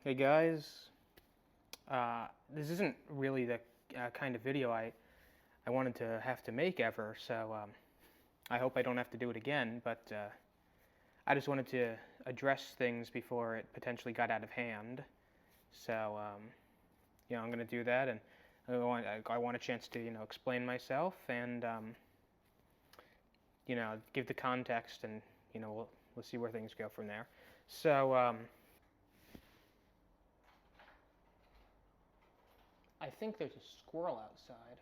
Hey guys, this isn't really the kind of video I wanted to have to make ever, so I hope I don't have to do it again, but I just wanted to address things before it potentially got out of hand. So, I'm going to do that, and I want a chance to, explain myself and, give the context, and, we'll see where things go from there. So, I think there's a squirrel outside.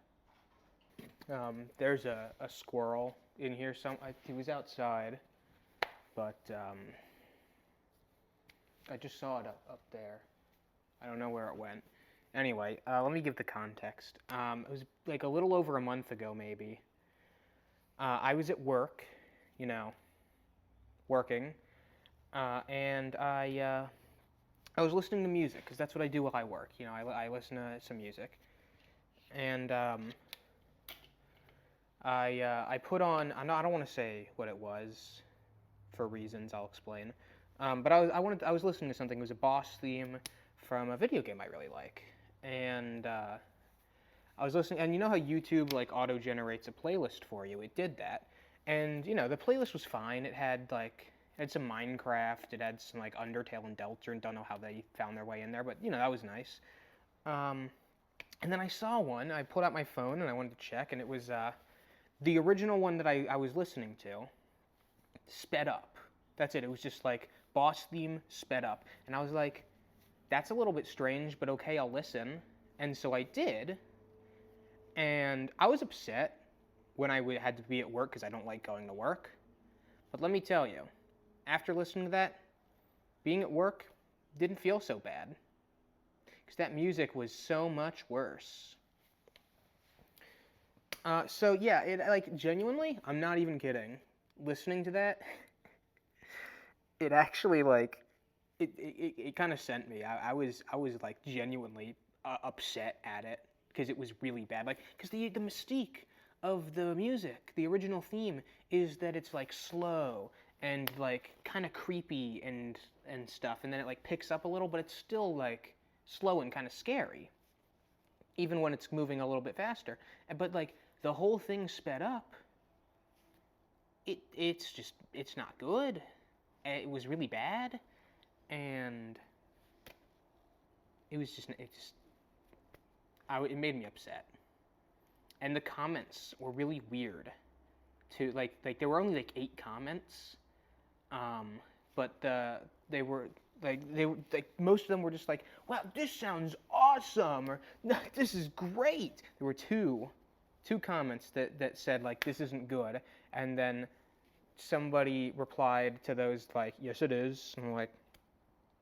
There's a squirrel in here. He was outside, but I just saw it up there. I don't know where it went. Anyway, let me give the context. It was like a little over a month ago, maybe. I was at work, working, and I was listening to music because that's what I do while I work. I listen to some music, and I put on. I don't want to say what it was, for reasons I'll explain. But I was listening to something. It was a boss theme from a video game I really like, and I was listening. And you know how YouTube like auto generates a playlist for you? It did that, and the playlist was fine. It had some Minecraft. It had some like Undertale and Deltarune. Don't know how they found their way in there, but that was nice. And then I saw one. I pulled out my phone and I wanted to check, and it was the original one that I was listening to, sped up. That's it. It was just like boss theme sped up. And I was like, that's a little bit strange, but okay, I'll listen. And so I did. And I was upset when I had to be at work because I don't like going to work. But let me tell you, after listening to that, being at work didn't feel so bad. Because that music was so much worse. So yeah, genuinely, I'm not even kidding. Listening to that, it actually it kind of sent me. I was like genuinely upset at it because it was really bad. Because the mystique of the music, the original theme, is that it's like slow and like kind of creepy and stuff, and then it like picks up a little, but it's still like slow and kind of scary, even when it's moving a little bit faster. But like the whole thing sped up, it's not good. It was really bad, and it made me upset. And the comments were really weird too. Like there were only like 8 comments, but they were most of them were just like, wow, this sounds awesome, or this is great. There were two comments that said like, this isn't good, and then somebody replied to those like, yes it is, and I'm like,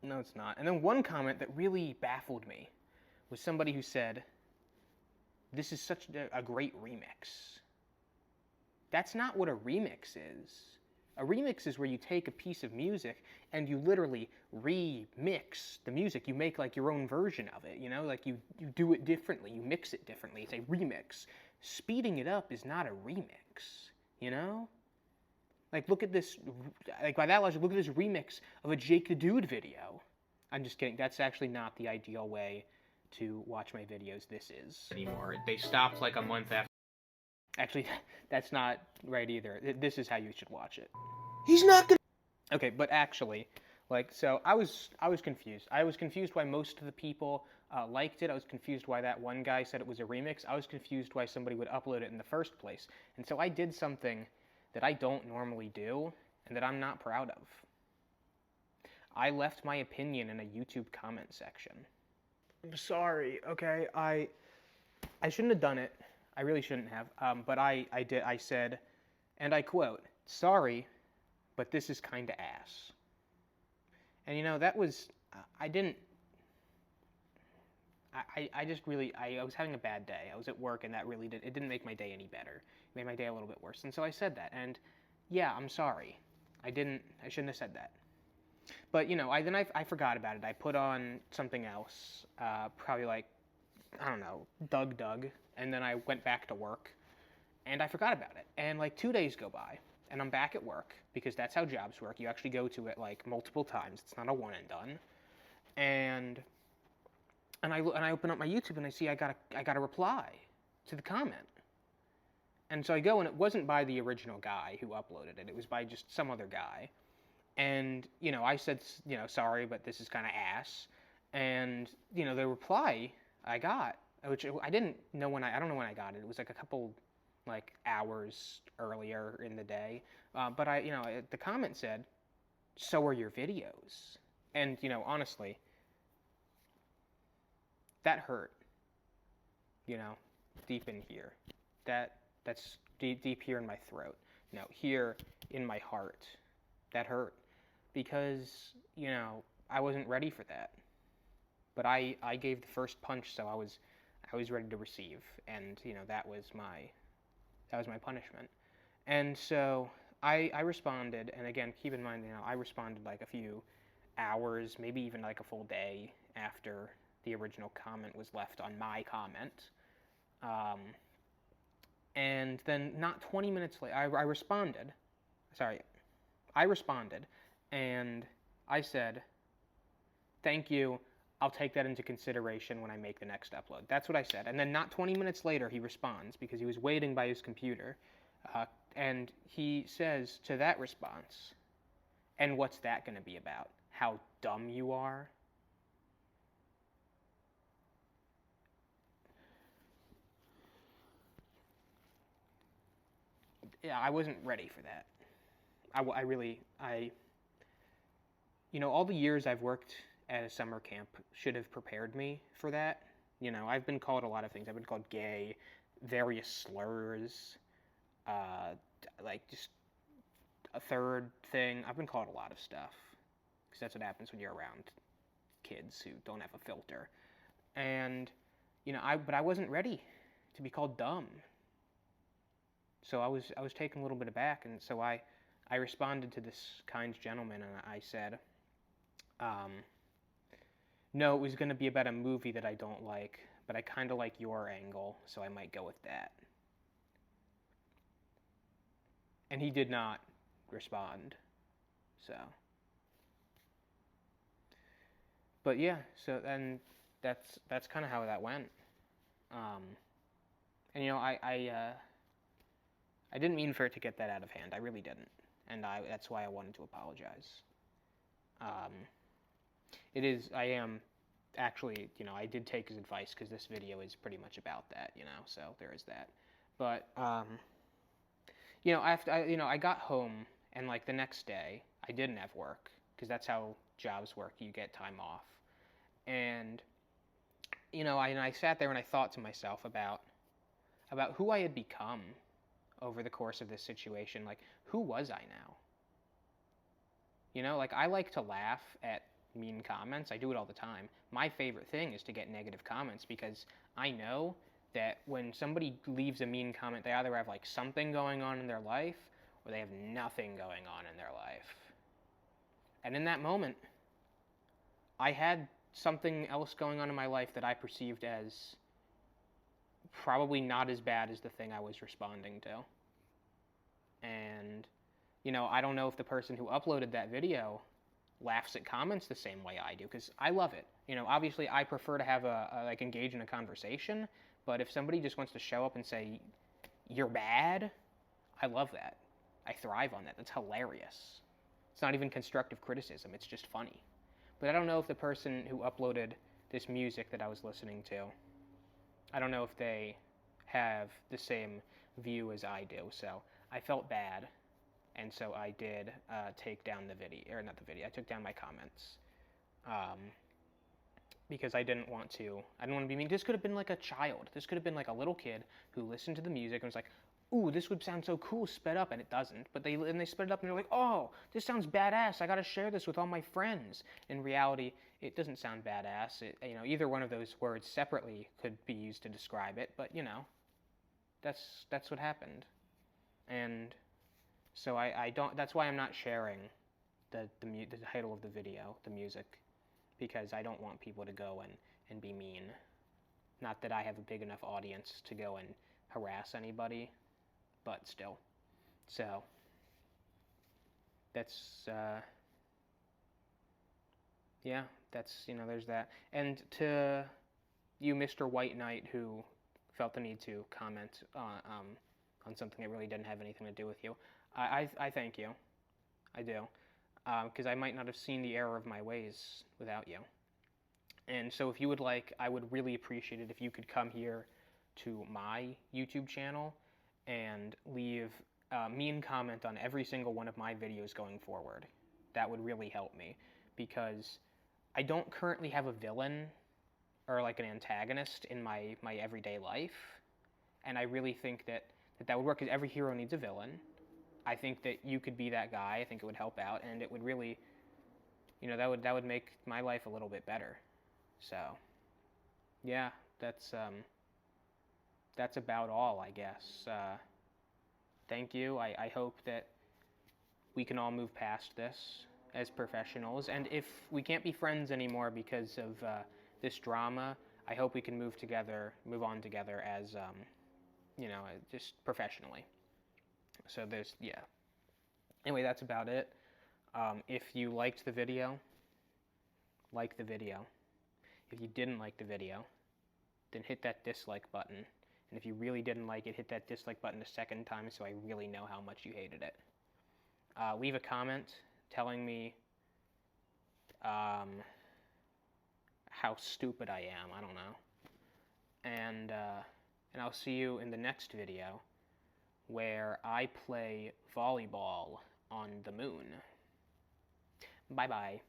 no it's not. And then one comment that really baffled me was somebody who said, this is such a great remix. That's not what a remix is. A remix is where you take a piece of music and you literally remix the music. You make like your own version of it, like you do it differently, you mix it differently. It's a remix. Speeding it up is not a remix, Like look at this, like by that logic, look at this remix of a Jake the Dude video. I'm just kidding, that's actually not the ideal way to watch my videos. This is anymore. They stopped like a month after. Actually, that's not right either. This is how you should watch it. He's not gonna. Okay, but actually, so I was confused. I was confused why most of the people liked it. I was confused why that one guy said it was a remix. I was confused why somebody would upload it in the first place. And so I did something that I don't normally do and that I'm not proud of. I left my opinion in a YouTube comment section. I'm sorry, okay? I shouldn't have done it. I really shouldn't have. But I did. I said, and I quote, "Sorry, but this is kinda ass." And that was, I didn't, I just really, I was having a bad day. I was at work, and it didn't make my day any better. It made my day a little bit worse. And so I said that, and yeah, I'm sorry. I shouldn't have said that. But, I forgot about it. I put on something else, probably like, I don't know, Doug, and then I went back to work, and I forgot about it. And like 2 days go by, and I'm back at work, because that's how jobs work. You actually go to it like multiple times. It's not a one and done. And I open up my YouTube and I see I got a reply to the comment. And so I go, and it wasn't by the original guy who uploaded it. It was by just some other guy. And, I said, sorry, but this is kind of ass. And, the reply I got, which I didn't know I don't know when I got it. It was like a couple, hours earlier in the day. But the comment said, "So are your videos." And, honestly, that hurt, deep in here. That's deep here in my throat. No, here in my heart. That hurt. Because, I wasn't ready for that. But I gave the first punch, so I was ready to receive. And, that was my punishment. And so I responded, and again, keep in mind, I responded like a few hours, maybe even like a full day after the original comment was left on my comment. And then not 20 minutes later, I responded, and I said, "Thank you, I'll take that into consideration when I make the next upload." That's what I said. And then not 20 minutes later, he responds, because he was waiting by his computer, and he says to that response, "And what's that going to be about? How dumb you are?" Yeah, I wasn't ready for that. All the years I've worked at a summer camp should have prepared me for that. I've been called a lot of things. I've been called gay, various slurs, just a third thing. I've been called a lot of stuff, because that's what happens when you're around kids who don't have a filter. And, but I wasn't ready to be called dumb. So I was taken a little bit aback, and so I responded to this kind gentleman, and I said, no, it was going to be about a movie that I don't like, but I kind of like your angle, so I might go with that. And he did not respond, so. But yeah, so then that's kind of how that went. And I didn't mean for it to get that out of hand. I really didn't, and that's why I wanted to apologize. I am actually, I did take his advice, because this video is pretty much about that, so there is that. But, I got home, and the next day, I didn't have work, because that's how jobs work. You get time off. And, I sat there and I thought to myself about who I had become over the course of this situation. Who was I now? I like to laugh at mean comments. I do it all the time. My favorite thing is to get negative comments, because I know that when somebody leaves a mean comment, they either have something going on in their life, or they have nothing going on in their life. And in that moment, I had something else going on in my life that I perceived as probably not as bad as the thing I was responding to. And, I don't know if the person who uploaded that video laughs at comments the same way I do, because I love it. Obviously I prefer to have engage in a conversation, but if somebody just wants to show up and say, "You're bad," I love that. I thrive on that. That's hilarious. It's not even constructive criticism, it's just funny. But I don't know if the person who uploaded this music that I was listening to, I don't know if they have the same view as I do, so I felt bad, and so I did take down the video, or not the video, I took down my comments, because I didn't want to be mean. This could have been a child. This could have been a little kid who listened to the music and was like, "Ooh, this would sound so cool, sped up," and it doesn't. But they sped it up and they're like, "Oh, this sounds badass. I gotta share this with all my friends." In reality, it doesn't sound badass. Either one of those words separately could be used to describe it, but that's what happened. And so I don't. That's why I'm not sharing the title of the video, the music, because I don't want people to go and be mean. Not that I have a big enough audience to go and harass anybody, but still. So, that's yeah, that's, there's that. And to you, Mr. White Knight, who felt the need to comment on something that really didn't have anything to do with you, I thank you. I do. Because I might not have seen the error of my ways without you. And so if you would like, I would really appreciate it if you could come here to my YouTube channel and leave a mean comment on every single one of my videos going forward. That would really help me, because I don't currently have a villain or like an antagonist in my everyday life, and I really think that that would work, because every hero needs a villain. I think that you could be that guy. I think it would help out, and it would really, that would make my life a little bit better. So, yeah, that's about all, I guess. Thank you. I hope that we can all move past this as professionals, and if we can't be friends anymore because of this drama, I hope we can move on together as, just professionally. So yeah. Anyway, that's about it. If you liked the video, like the video. If you didn't like the video, then hit that dislike button. And if you really didn't like it, hit that dislike button a second time so I really know how much you hated it. Leave a comment telling me how stupid I am. I don't know. And I'll see you in the next video, where I play volleyball on the moon. Bye-bye.